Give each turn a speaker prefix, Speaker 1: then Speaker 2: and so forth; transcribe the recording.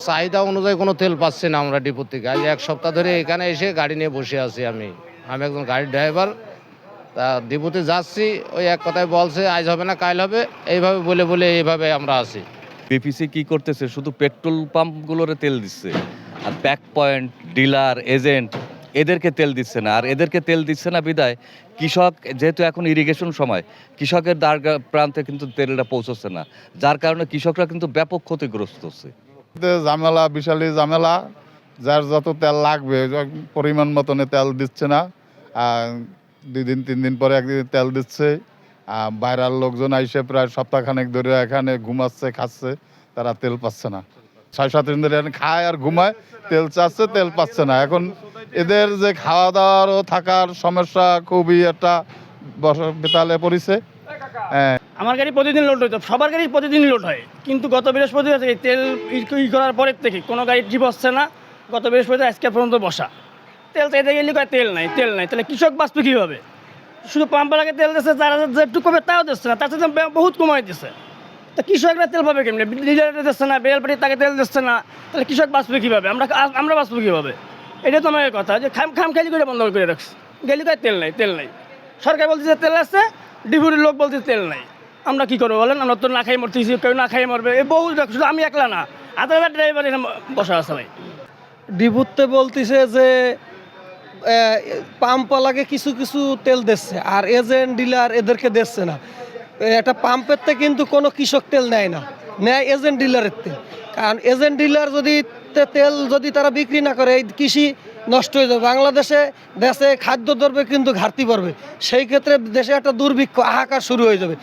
Speaker 1: চাহিদা অনুযায়ী কোনো তেল পাচ্ছি না আমরা ডিপো থেকে। আজ এক সপ্তাহ ধরে এখানে এসে গাড়ি নিয়ে বসে আছি। আমি একজন গাড়ির ড্রাইভার। তা ডিপোতে যাচ্ছি, ওই এক কথায় বলছে আজ হবে না কাল হবে, এইভাবে বলে বলে এইভাবে আমরা আছি।
Speaker 2: বিপিসি কি করতেছে, শুধু পেট্রোল পাম্পগুলোরে তেল দিচ্ছে, আর প্যাক পয়েন্ট, ডিলার, এজেন্ট এদেরকে তেল দিচ্ছে না। আর এদেরকে তেল দিচ্ছে না বিদায় কৃষক, যেহেতু এখন ইরিগেশন সময়, কৃষকের দ্বার প্রান্তে কিন্তু তেলটা পৌঁছচ্ছে না, যার কারণে কৃষকরা কিন্তু ব্যাপক ক্ষতিগ্রস্ত হচ্ছে।
Speaker 3: ঝামেলা, বিশালী ঝামেলা। যার যত তেল লাগবে পরিমাণ মতনে তেল দিচ্ছে না। 2 দিন 3 দিন পরে একদিন তেল দিচ্ছে। বাইরের লোকজন আইসে প্রায় সপ্তাহখানেক ধরে এখানে ঘুমাচ্ছে, খাচ্ছে, তারা তেল পাচ্ছে না। 6-7 দিন ধরে এখানে খায় আর ঘুমায়, তেল চাচ্ছে, তেল পাচ্ছে না। এখন এদের যে খাওয়া দাওয়ার ও থাকার সমস্যা খুবই একটা বেতালে পড়েছে।
Speaker 4: আমার গাড়ি প্রতিদিন লোড হতো, সবার গাড়ি প্রতিদিন লোড হয়, কিন্তু গত বৃহস্পতিবার থেকে তেল করার পরের থেকে কোনো গাড়ি ট্রিপ হচ্ছে না। গত বৃহস্পতিবার আজকে পর্যন্ত বসা, তেল চাইতে গেলে তেল নাই, তাহলে কৃষক বাঁচবে কীভাবে? শুধু পাম্পালাকে তেল দিচ্ছে, যারা যেটুকু কমে তাও দিচ্ছে না, তার সাথে বহুত কমাই দিচ্ছে। তা কৃষকরা তেল পাবে কেমনি? ডিলারে দিচ্ছে না, বেলপাটি তাকে তেল দিচ্ছে না, তাহলে কৃষক বাঁচবে কীভাবে? আমরা বাঁচবো কীভাবে? এটা তো আমার কথা যে খাম খালি করে বন্ধ করে রাখছে। গেলি তেল নাই। সরকার বলতেছে তেল আসছে, ডিপুটির লোক বলতেছে তেল নাই। আমরা কি করবো বলেন? আমরা তো না খাই মরতেছি, কেউ না খাই মরবে। এই বহু, শুধু আমি একলা না, 1000 ড্রাইভার এখানে বসা আছে ভাই।
Speaker 5: ডিপুতে বলতেছে যে পাম্পওয়ালাকে কিছু কিছু তেল দিচ্ছে, আর এজেন্ট ডিলার এদেরকে দিচ্ছে না। একটা পাম্পের থেকে কিন্তু কোনো কৃষক তেল নেয় না, নেয় এজেন্ট ডিলারের তেল। কারণ এজেন্ট ডিলার যদি তেল যদি তারা বিক্রি না করে, এই কৃষি নষ্ট হয়ে যাবে। দেশে খাদ্যদ্রব্যে কিন্তু ঘাটতি পড়বে, সেই ক্ষেত্রে দেশে একটা দুর্ভিক্ষ, হাহাকার শুরু হয়ে যাবে।